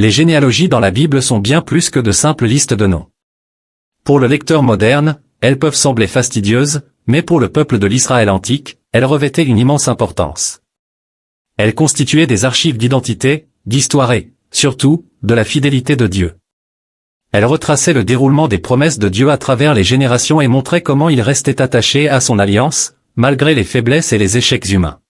les généalogies dans la Bible sont bien plus que de simples listes de noms. Pour le lecteur moderne, elles peuvent sembler fastidieuses, mais pour le peuple de l'Israël antique, elles revêtaient une immense importance. Elles constituaient des archives d'identité, d'histoire et, surtout, de la fidélité de Dieu. Elles retraçaient le déroulement des promesses de Dieu à travers les générations et montraient comment il restait attaché à son alliance, malgré les faiblesses et les échecs humains.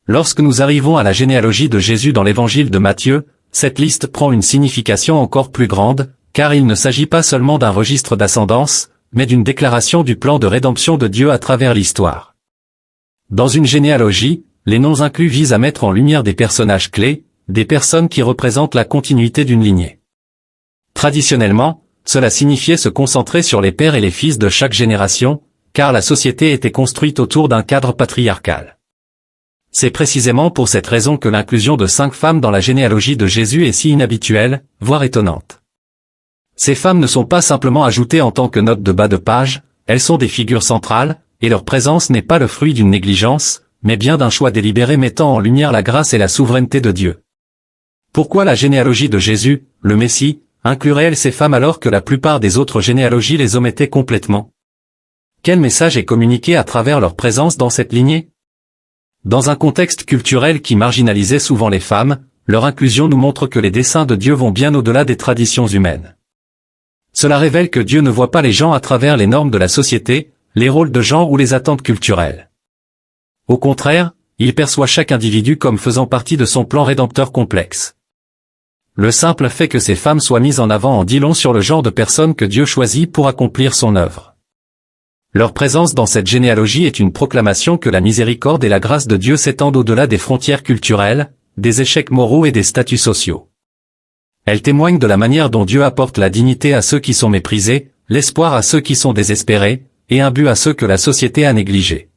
Lorsque nous arrivons à la généalogie de Jésus dans l'évangile de Matthieu, cette liste prend une signification encore plus grande, car il ne s'agit pas seulement d'un registre d'ascendance, mais d'une déclaration du plan de rédemption de Dieu à travers l'histoire. Dans une généalogie, les noms inclus visent à mettre en lumière des personnages clés, des personnes qui représentent la continuité d'une lignée. Traditionnellement, cela signifiait se concentrer sur les pères et les fils de chaque génération, car la société était construite autour d'un cadre patriarcal. C'est précisément pour cette raison que l'inclusion de 5 femmes dans la généalogie de Jésus est si inhabituelle, voire étonnante. Ces femmes ne sont pas simplement ajoutées en tant que notes de bas de page, elles sont des figures centrales, et leur présence n'est pas le fruit d'une négligence, mais bien d'un choix délibéré mettant en lumière la grâce et la souveraineté de Dieu. Pourquoi la généalogie de Jésus, le Messie, inclurait-elle ces femmes alors que la plupart des autres généalogies les omettaient complètement? Quel message est communiqué à travers leur présence dans cette lignée? Dans un contexte culturel qui marginalisait souvent les femmes, leur inclusion nous montre que les desseins de Dieu vont bien au-delà des traditions humaines. Cela révèle que Dieu ne voit pas les gens à travers les normes de la société, les rôles de genre ou les attentes culturelles. Au contraire, il perçoit chaque individu comme faisant partie de son plan rédempteur complexe. Le simple fait que ces femmes soient mises en avant en dit long sur le genre de personnes que Dieu choisit pour accomplir son œuvre. Leur présence dans cette généalogie est une proclamation que la miséricorde et la grâce de Dieu s'étendent au-delà des frontières culturelles, des échecs moraux et des statuts sociaux. Elle témoigne de la manière dont Dieu apporte la dignité à ceux qui sont méprisés, l'espoir à ceux qui sont désespérés, et un but à ceux que la société a négligés.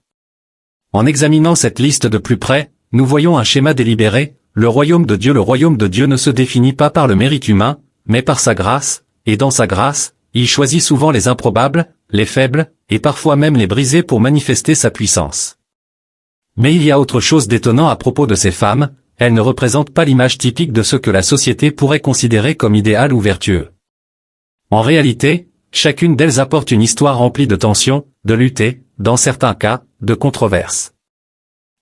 En examinant cette liste de plus près, nous voyons un schéma délibéré, le royaume de Dieu ne se définit pas par le mérite humain, mais par sa grâce, et dans sa grâce, il choisit souvent les improbables, les faibles, et parfois même les brisés pour manifester sa puissance. Mais il y a autre chose d'étonnant à propos de ces femmes, elles ne représentent pas l'image typique de ce que la société pourrait considérer comme idéal ou vertueux. En réalité, chacune d'elles apporte une histoire remplie de tensions, de luttes et, dans certains cas, de controverses.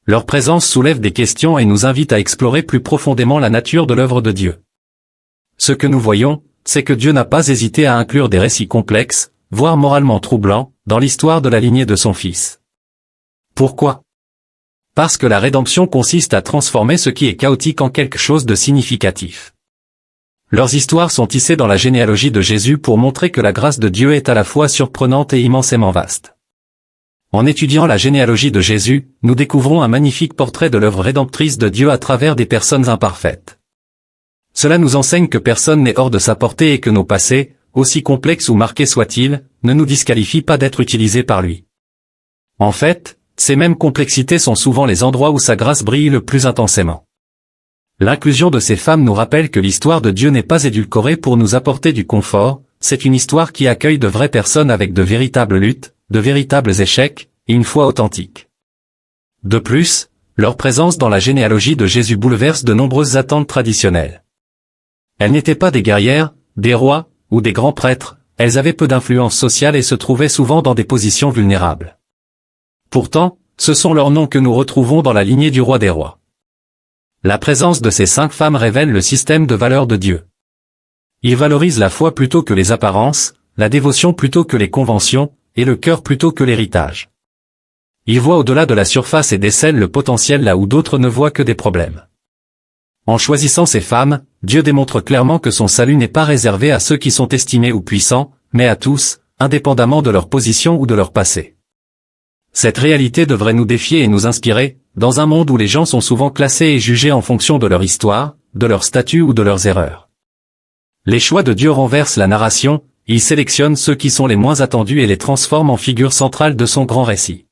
Leur présence soulève des questions et nous invite à explorer plus profondément la nature de l'œuvre de Dieu. Ce que nous voyons, c'est que Dieu n'a pas hésité à inclure des récits complexes, voire moralement troublants, dans l'histoire de la lignée de son Fils. Pourquoi? Parce que la rédemption consiste à transformer ce qui est chaotique en quelque chose de significatif. Leurs histoires sont tissées dans la généalogie de Jésus pour montrer que la grâce de Dieu est à la fois surprenante et immensément vaste. En étudiant la généalogie de Jésus, nous découvrons un magnifique portrait de l'œuvre rédemptrice de Dieu à travers des personnes imparfaites. Cela nous enseigne que personne n'est hors de sa portée et que nos passés, aussi complexes ou marqués soient-ils, ne nous disqualifient pas d'être utilisés par lui. En fait, ces mêmes complexités sont souvent les endroits où sa grâce brille le plus intensément. L'inclusion de ces femmes nous rappelle que l'histoire de Dieu n'est pas édulcorée pour nous apporter du confort, c'est une histoire qui accueille de vraies personnes avec de véritables luttes, de véritables échecs, et une foi authentique. De plus, leur présence dans la généalogie de Jésus bouleverse de nombreuses attentes traditionnelles. Elles n'étaient pas des guerrières, des rois, ou des grands prêtres, elles avaient peu d'influence sociale et se trouvaient souvent dans des positions vulnérables. Pourtant, ce sont leurs noms que nous retrouvons dans la lignée du roi des rois. La présence de ces 5 femmes révèle le système de valeurs de Dieu. Il valorise la foi plutôt que les apparences, la dévotion plutôt que les conventions, et le cœur plutôt que l'héritage. Il voit au-delà de la surface et décèle le potentiel là où d'autres ne voient que des problèmes. En choisissant ces femmes, Dieu démontre clairement que son salut n'est pas réservé à ceux qui sont estimés ou puissants, mais à tous, indépendamment de leur position ou de leur passé. Cette réalité devrait nous défier et nous inspirer, dans un monde où les gens sont souvent classés et jugés en fonction de leur histoire, de leur statut ou de leurs erreurs. Les choix de Dieu renversent la narration, il sélectionne ceux qui sont les moins attendus et les transforme en figures centrales de son grand récit.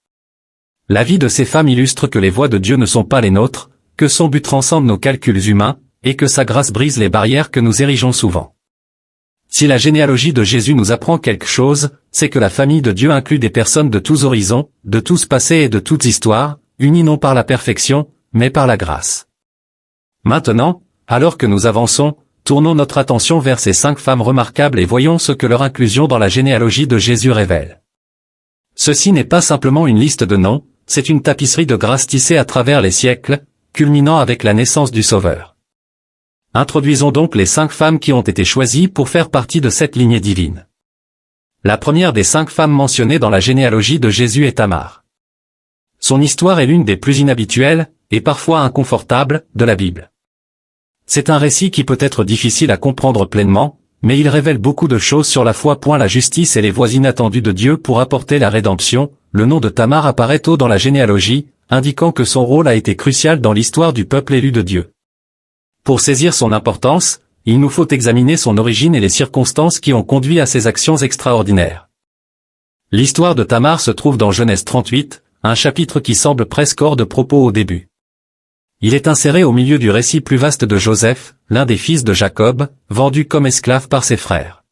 La vie de ces femmes illustre que les voies de Dieu ne sont pas les nôtres, que son but transcende nos calculs humains, et que sa grâce brise les barrières que nous érigeons souvent. Si la généalogie de Jésus nous apprend quelque chose, c'est que la famille de Dieu inclut des personnes de tous horizons, de tous passés et de toutes histoires, unies non par la perfection, mais par la grâce. Maintenant, alors que nous avançons, tournons notre attention vers ces 5 femmes remarquables et voyons ce que leur inclusion dans la généalogie de Jésus révèle. Ceci n'est pas simplement une liste de noms, c'est une tapisserie de grâce tissée à travers les siècles, culminant avec la naissance du Sauveur. Introduisons donc les 5 femmes qui ont été choisies pour faire partie de cette lignée divine. La première des 5 femmes mentionnées dans la généalogie de Jésus est Tamar. Son histoire est l'une des plus inhabituelles, et parfois inconfortables, de la Bible. C'est un récit qui peut être difficile à comprendre pleinement, mais il révèle beaucoup de choses sur la foi. La justice et les voies inattendues de Dieu pour apporter la rédemption. Le nom de Tamar apparaît tôt dans la généalogie, indiquant que son rôle a été crucial dans l'histoire du peuple élu de Dieu. Pour saisir son importance, il nous faut examiner son origine et les circonstances qui ont conduit à ses actions extraordinaires. L'histoire de Tamar se trouve dans Genèse 38, un chapitre qui semble presque hors de propos au début. Il est inséré au milieu du récit plus vaste de Joseph, l'un des fils de Jacob, vendu comme esclave par ses frères.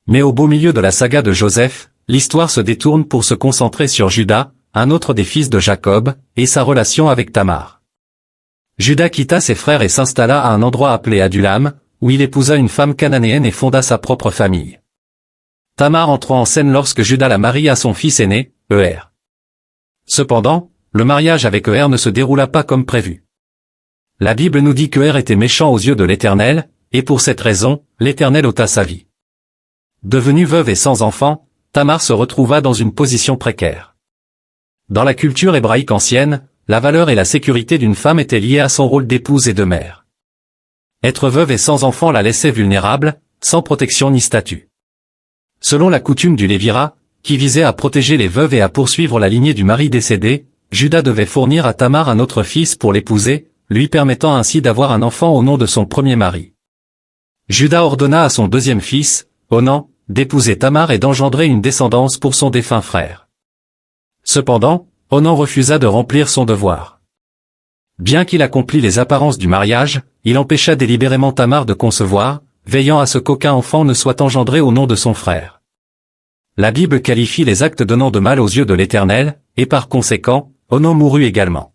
Mais au beau milieu de la saga de Joseph, l'histoire se détourne pour se concentrer sur Juda, un autre des fils de Jacob, et sa relation avec Tamar. Juda quitta ses frères et s'installa à un endroit appelé Adulam, où il épousa une femme cananéenne et fonda sa propre famille. Tamar entra en scène lorsque Juda la marie à son fils aîné, Er. Cependant, le mariage avec Er ne se déroula pas comme prévu. La Bible nous dit que Er était méchant aux yeux de l'Éternel, et pour cette raison, l'Éternel ôta sa vie. Devenue veuve et sans enfant, Tamar se retrouva dans une position précaire. Dans la culture hébraïque ancienne, la valeur et la sécurité d'une femme étaient liées à son rôle d'épouse et de mère. Être veuve et sans enfant la laissait vulnérable, sans protection ni statut. Selon la coutume du Lévira, qui visait à protéger les veuves et à poursuivre la lignée du mari décédé, Juda devait fournir à Tamar un autre fils pour l'épouser, lui permettant ainsi d'avoir un enfant au nom de son premier mari. Juda ordonna à son deuxième fils, Onan, d'épouser Tamar et d'engendrer une descendance pour son défunt frère. Cependant, Onan refusa de remplir son devoir. Bien qu'il accomplît les apparences du mariage, il empêcha délibérément Tamar de concevoir, veillant à ce qu'aucun enfant ne soit engendré au nom de son frère. La Bible qualifie les actes donnant de mal aux yeux de l'Éternel, et par conséquent, Onan mourut également.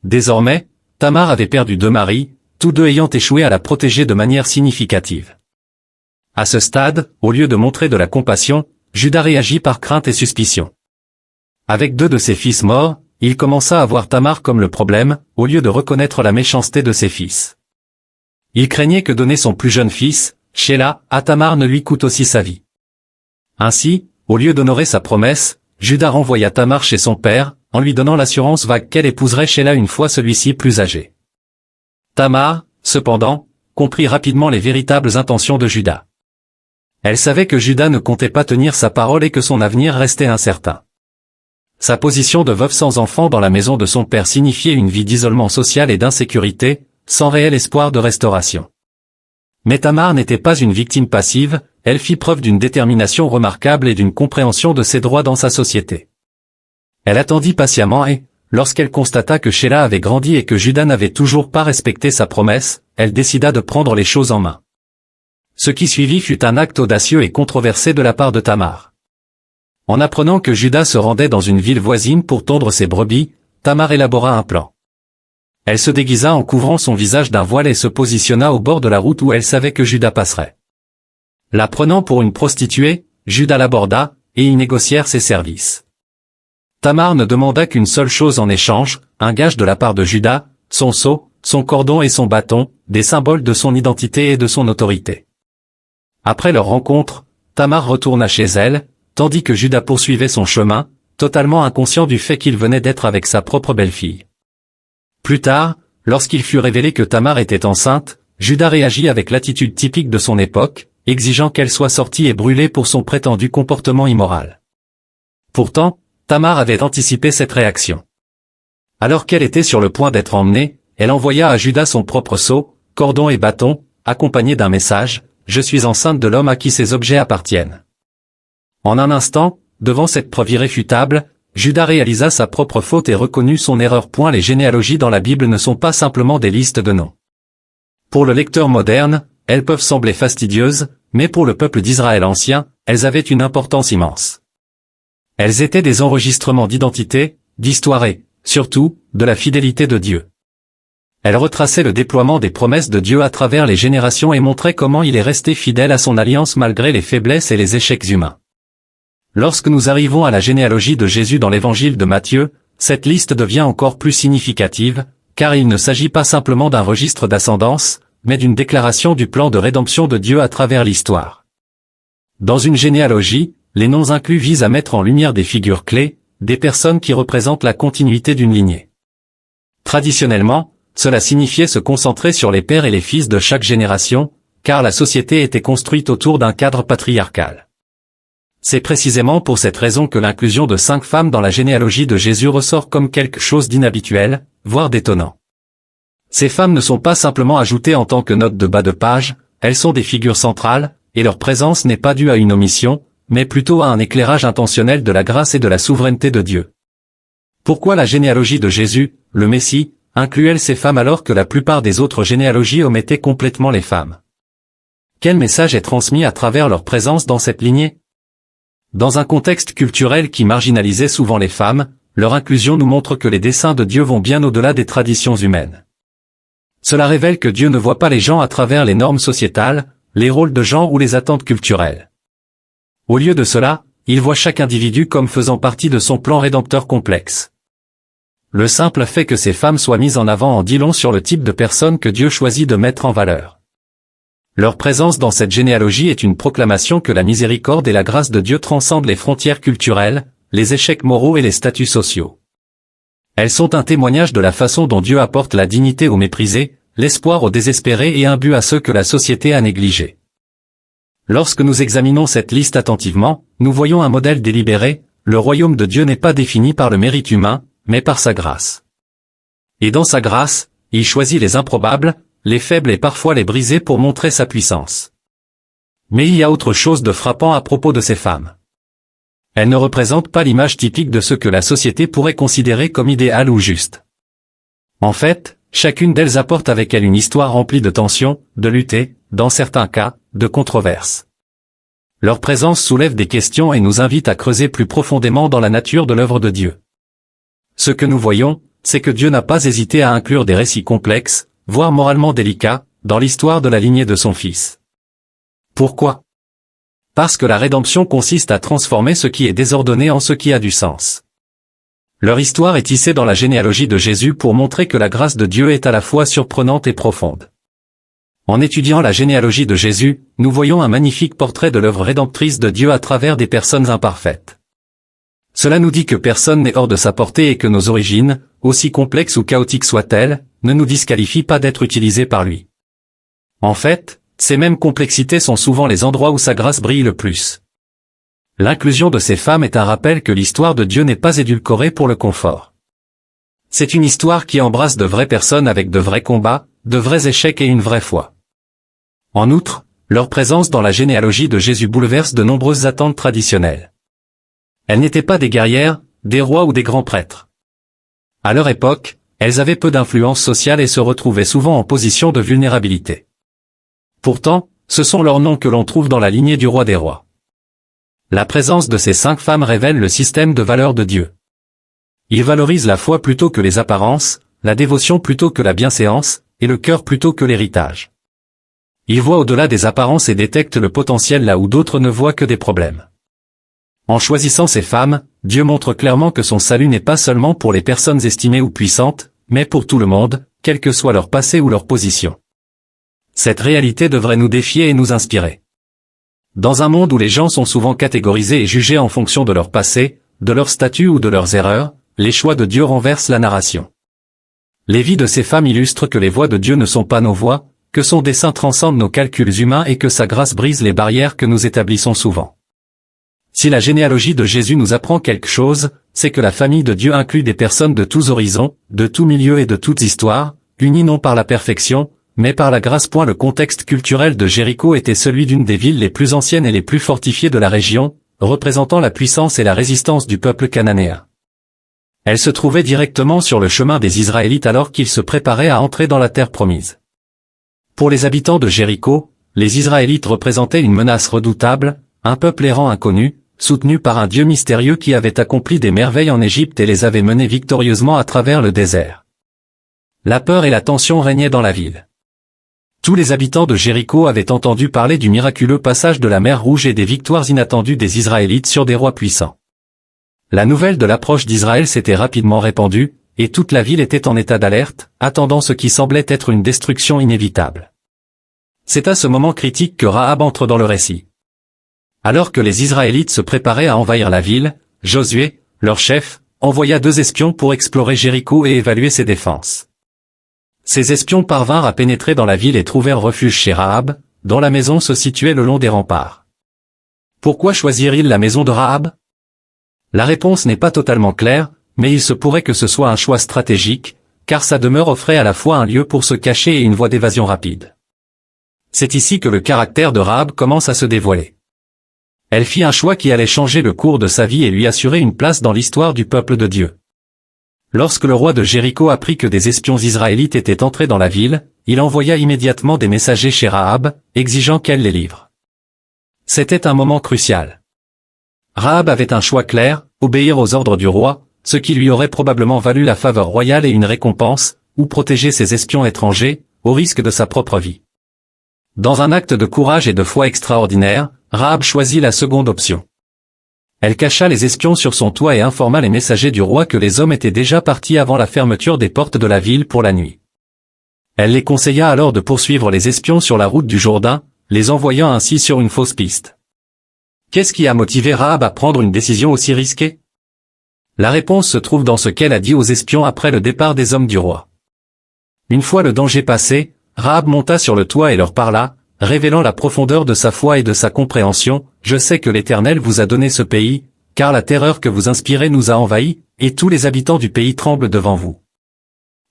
Désormais, Tamar avait perdu 2 maris, tous 2 ayant échoué à la protéger de manière significative. À ce stade, au lieu de montrer de la compassion, Juda réagit par crainte et suspicion. Avec 2 de ses fils morts, il commença à voir Tamar comme le problème, au lieu de reconnaître la méchanceté de ses fils. Il craignait que donner son plus jeune fils, Shéla, à Tamar ne lui coûte aussi sa vie. Ainsi, au lieu d'honorer sa promesse, Juda renvoya Tamar chez son père, en lui donnant l'assurance vague qu'elle épouserait Shéla une fois celui-ci plus âgé. Tamar, cependant, comprit rapidement les véritables intentions de Juda. Elle savait que Juda ne comptait pas tenir sa parole et que son avenir restait incertain. Sa position de veuve sans enfant dans la maison de son père signifiait une vie d'isolement social et d'insécurité, sans réel espoir de restauration. Mais Tamar n'était pas une victime passive, elle fit preuve d'une détermination remarquable et d'une compréhension de ses droits dans sa société. Elle attendit patiemment et, lorsqu'elle constata que Shéla avait grandi et que Juda n'avait toujours pas respecté sa promesse, elle décida de prendre les choses en main. Ce qui suivit fut un acte audacieux et controversé de la part de Tamar. En apprenant que Juda se rendait dans une ville voisine pour tondre ses brebis, Tamar élabora un plan. Elle se déguisa en couvrant son visage d'un voile et se positionna au bord de la route où elle savait que Juda passerait. La prenant pour une prostituée, Juda l'aborda, et ils négocièrent ses services. Tamar ne demanda qu'une seule chose en échange, un gage de la part de Juda, son sceau, son cordon et son bâton, des symboles de son identité et de son autorité. Après leur rencontre, Tamar retourna chez elle, tandis que Juda poursuivait son chemin, totalement inconscient du fait qu'il venait d'être avec sa propre belle-fille. Plus tard, lorsqu'il fut révélé que Tamar était enceinte, Juda réagit avec l'attitude typique de son époque, exigeant qu'elle soit sortie et brûlée pour son prétendu comportement immoral. Pourtant, Tamar avait anticipé cette réaction. Alors qu'elle était sur le point d'être emmenée, elle envoya à Juda son propre sceau, cordon et bâton, accompagné d'un message, « Je suis enceinte de l'homme à qui ces objets appartiennent ». En un instant, devant cette preuve irréfutable, Juda réalisa sa propre faute et reconnut son erreur. Les généalogies dans la Bible ne sont pas simplement des listes de noms. Pour le lecteur moderne, elles peuvent sembler fastidieuses, mais pour le peuple d'Israël ancien, elles avaient une importance immense. Elles étaient des enregistrements d'identité, d'histoire et, surtout, de la fidélité de Dieu. Elle retraçait le déploiement des promesses de Dieu à travers les générations et montrait comment il est resté fidèle à son alliance malgré les faiblesses et les échecs humains. Lorsque nous arrivons à la généalogie de Jésus dans l'évangile de Matthieu, cette liste devient encore plus significative, car il ne s'agit pas simplement d'un registre d'ascendance, mais d'une déclaration du plan de rédemption de Dieu à travers l'histoire. Dans une généalogie, les noms inclus visent à mettre en lumière des figures clés, des personnes qui représentent la continuité d'une lignée. Traditionnellement, cela signifiait se concentrer sur les pères et les fils de chaque génération, car la société était construite autour d'un cadre patriarcal. C'est précisément pour cette raison que l'inclusion de 5 femmes dans la généalogie de Jésus ressort comme quelque chose d'inhabituel, voire d'étonnant. Ces femmes ne sont pas simplement ajoutées en tant que notes de bas de page, elles sont des figures centrales, et leur présence n'est pas due à une omission, mais plutôt à un éclairage intentionnel de la grâce et de la souveraineté de Dieu. Pourquoi la généalogie de Jésus, le Messie, inclut-elle ces femmes alors que la plupart des autres généalogies omettaient complètement les femmes? Quel message est transmis à travers leur présence dans cette lignée? Dans un contexte culturel qui marginalisait souvent les femmes, leur inclusion nous montre que les desseins de Dieu vont bien au-delà des traditions humaines. Cela révèle que Dieu ne voit pas les gens à travers les normes sociétales, les rôles de genre ou les attentes culturelles. Au lieu de cela, il voit chaque individu comme faisant partie de son plan rédempteur complexe. Le simple fait que ces femmes soient mises en avant en dit long sur le type de personnes que Dieu choisit de mettre en valeur. Leur présence dans cette généalogie est une proclamation que la miséricorde et la grâce de Dieu transcendent les frontières culturelles, les échecs moraux et les statuts sociaux. Elles sont un témoignage de la façon dont Dieu apporte la dignité aux méprisés, l'espoir aux désespérés et un but à ceux que la société a négligés. Lorsque nous examinons cette liste attentivement, nous voyons un modèle délibéré, le royaume de Dieu n'est pas défini par le mérite humain, mais par sa grâce. Et dans sa grâce, il choisit les improbables, les faibles et parfois les brisés pour montrer sa puissance. Mais il y a autre chose de frappant à propos de ces femmes. Elles ne représentent pas l'image typique de ce que la société pourrait considérer comme idéal ou juste. En fait, chacune d'elles apporte avec elle une histoire remplie de tensions, de luttes et, dans certains cas, de controverses. Leur présence soulève des questions et nous invite à creuser plus profondément dans la nature de l'œuvre de Dieu. Ce que nous voyons, c'est que Dieu n'a pas hésité à inclure des récits complexes, voire moralement délicats, dans l'histoire de la lignée de son Fils. Pourquoi? Parce que la rédemption consiste à transformer ce qui est désordonné en ce qui a du sens. Leur histoire est tissée dans la généalogie de Jésus pour montrer que la grâce de Dieu est à la fois surprenante et profonde. En étudiant la généalogie de Jésus, nous voyons un magnifique portrait de l'œuvre rédemptrice de Dieu à travers des personnes imparfaites. Cela nous dit que personne n'est hors de sa portée et que nos origines, aussi complexes ou chaotiques soient-elles, ne nous disqualifient pas d'être utilisées par lui. En fait, ces mêmes complexités sont souvent les endroits où sa grâce brille le plus. L'inclusion de ces femmes est un rappel que l'histoire de Dieu n'est pas édulcorée pour le confort. C'est une histoire qui embrasse de vraies personnes avec de vrais combats, de vrais échecs et une vraie foi. En outre, leur présence dans la généalogie de Jésus bouleverse de nombreuses attentes traditionnelles. Elles n'étaient pas des guerrières, des rois ou des grands prêtres. À leur époque, elles avaient peu d'influence sociale et se retrouvaient souvent en position de vulnérabilité. Pourtant, ce sont leurs noms que l'on trouve dans la lignée du roi des rois. La présence de ces 5 femmes révèle le système de valeurs de Dieu. Il valorise la foi plutôt que les apparences, la dévotion plutôt que la bienséance, et le cœur plutôt que l'héritage. Il voit au-delà des apparences et détecte le potentiel là où d'autres ne voient que des problèmes. En choisissant ces femmes, Dieu montre clairement que son salut n'est pas seulement pour les personnes estimées ou puissantes, mais pour tout le monde, quel que soit leur passé ou leur position. Cette réalité devrait nous défier et nous inspirer. Dans un monde où les gens sont souvent catégorisés et jugés en fonction de leur passé, de leur statut ou de leurs erreurs, les choix de Dieu renversent la narration. Les vies de ces femmes illustrent que les voies de Dieu ne sont pas nos voies, que son dessein transcende nos calculs humains et que sa grâce brise les barrières que nous établissons souvent. Si la généalogie de Jésus nous apprend quelque chose, c'est que la famille de Dieu inclut des personnes de tous horizons, de tous milieux et de toutes histoires, unies non par la perfection, mais par la grâce. Le contexte culturel de Jéricho était celui d'une des villes les plus anciennes et les plus fortifiées de la région, représentant la puissance et la résistance du peuple cananéen. Elle se trouvait directement sur le chemin des Israélites alors qu'ils se préparaient à entrer dans la terre promise. Pour les habitants de Jéricho, les Israélites représentaient une menace redoutable, un peuple errant inconnu, soutenu par un Dieu mystérieux qui avait accompli des merveilles en Égypte et les avait menés victorieusement à travers le désert. La peur et la tension régnaient dans la ville. Tous les habitants de Jéricho avaient entendu parler du miraculeux passage de la mer Rouge et des victoires inattendues des Israélites sur des rois puissants. La nouvelle de l'approche d'Israël s'était rapidement répandue, et toute la ville était en état d'alerte, attendant ce qui semblait être une destruction inévitable. C'est à ce moment critique que Rahab entre dans le récit. Alors que les Israélites se préparaient à envahir la ville, Josué, leur chef, envoya 2 espions pour explorer Jéricho et évaluer ses défenses. Ces espions parvinrent à pénétrer dans la ville et trouvèrent refuge chez Rahab, dont la maison se situait le long des remparts. Pourquoi choisirent-ils la maison de Rahab? La réponse n'est pas totalement claire, mais il se pourrait que ce soit un choix stratégique, car sa demeure offrait à la fois un lieu pour se cacher et une voie d'évasion rapide. C'est ici que le caractère de Rahab commence à se dévoiler. Elle fit un choix qui allait changer le cours de sa vie et lui assurer une place dans l'histoire du peuple de Dieu. Lorsque le roi de Jéricho apprit que des espions israélites étaient entrés dans la ville, il envoya immédiatement des messagers chez Rahab, exigeant qu'elle les livre. C'était un moment crucial. Rahab avait un choix clair, obéir aux ordres du roi, ce qui lui aurait probablement valu la faveur royale et une récompense, ou protéger ses espions étrangers, au risque de sa propre vie. Dans un acte de courage et de foi extraordinaire, Rahab choisit la seconde option. Elle cacha les espions sur son toit et informa les messagers du roi que les hommes étaient déjà partis avant la fermeture des portes de la ville pour la nuit. Elle les conseilla alors de poursuivre les espions sur la route du Jourdain, les envoyant ainsi sur une fausse piste. Qu'est-ce qui a motivé Rahab à prendre une décision aussi risquée? La réponse se trouve dans ce qu'elle a dit aux espions après le départ des hommes du roi. Une fois le danger passé, Rahab monta sur le toit et leur parla, révélant la profondeur de sa foi et de sa compréhension. Je sais que l'Éternel vous a donné ce pays, car la terreur que vous inspirez nous a envahis, et tous les habitants du pays tremblent devant vous.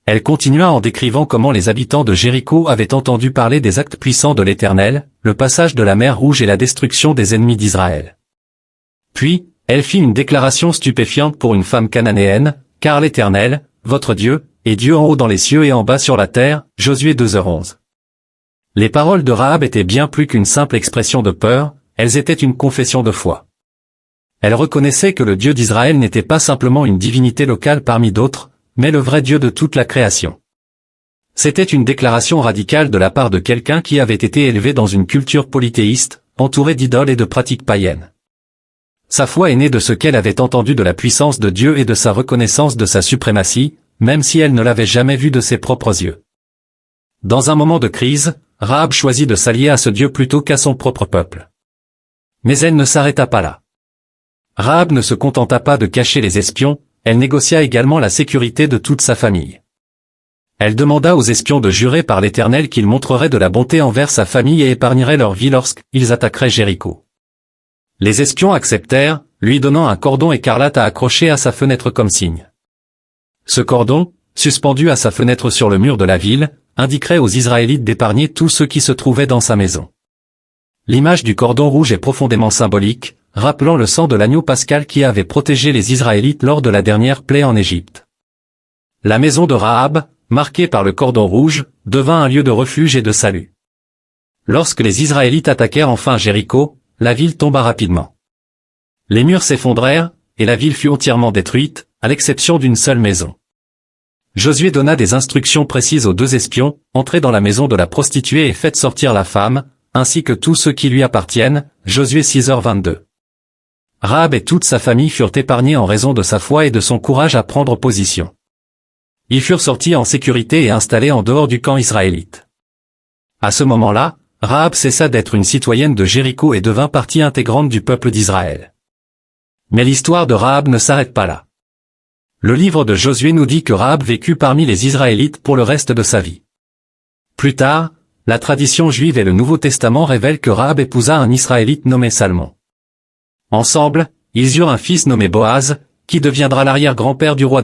Elle continua en décrivant comment les habitants de Jéricho avaient entendu parler des actes puissants de l'Éternel, le passage de la mer Rouge et la destruction des ennemis d'Israël. Puis, elle fit une déclaration stupéfiante pour une femme cananéenne, car l'Éternel, votre Dieu, est Dieu en haut dans les cieux et en bas sur la terre, Josué 2h11. Les paroles de Rahab étaient bien plus qu'une simple expression de peur, elles étaient une confession de foi. Elle reconnaissait que le Dieu d'Israël n'était pas simplement une divinité locale parmi d'autres, mais le vrai Dieu de toute la création. C'était une déclaration radicale de la part de quelqu'un qui avait été élevé dans une culture polythéiste, entouré d'idoles et de pratiques païennes. Sa foi est née de ce qu'elle avait entendu de la puissance de Dieu et de sa reconnaissance de sa suprématie, même si elle ne l'avait jamais vu de ses propres yeux. Dans un moment de crise, Rahab choisit de s'allier à ce Dieu plutôt qu'à son propre peuple. Mais elle ne s'arrêta pas là. Rahab ne se contenta pas de cacher les espions, elle négocia également la sécurité de toute sa famille. Elle demanda aux espions de jurer par l'Éternel qu'ils montreraient de la bonté envers sa famille et épargneraient leur vie lorsqu'ils attaqueraient Jéricho. Les espions acceptèrent, lui donnant un cordon écarlate à accrocher à sa fenêtre comme signe. Ce cordon, suspendu à sa fenêtre sur le mur de la ville, indiquerait aux Israélites d'épargner tous ceux qui se trouvaient dans sa maison. L'image du cordon rouge est profondément symbolique, rappelant le sang de l'agneau pascal qui avait protégé les Israélites lors de la dernière plaie en Égypte. La maison de Rahab, marquée par le cordon rouge, devint un lieu de refuge et de salut. Lorsque les Israélites attaquèrent enfin Jéricho, la ville tomba rapidement. Les murs s'effondrèrent, et la ville fut entièrement détruite, à l'exception d'une seule maison. Josué donna des instructions précises aux 2 espions, entrez dans la maison de la prostituée et faites sortir la femme, ainsi que tous ceux qui lui appartiennent, Josué 6h22. Rahab et toute sa famille furent épargnés en raison de sa foi et de son courage à prendre position. Ils furent sortis en sécurité et installés en dehors du camp israélite. À ce moment-là, Rahab cessa d'être une citoyenne de Jéricho et devint partie intégrante du peuple d'Israël. Mais l'histoire de Rahab ne s'arrête pas là. Le livre de Josué nous dit que Rahab vécut parmi les Israélites pour le reste de sa vie. Plus tard, la tradition juive et le Nouveau Testament révèlent que Rahab épousa un Israélite nommé Salmon. Ensemble, ils eurent un fils nommé Boaz, qui deviendra l'arrière-grand-père du roi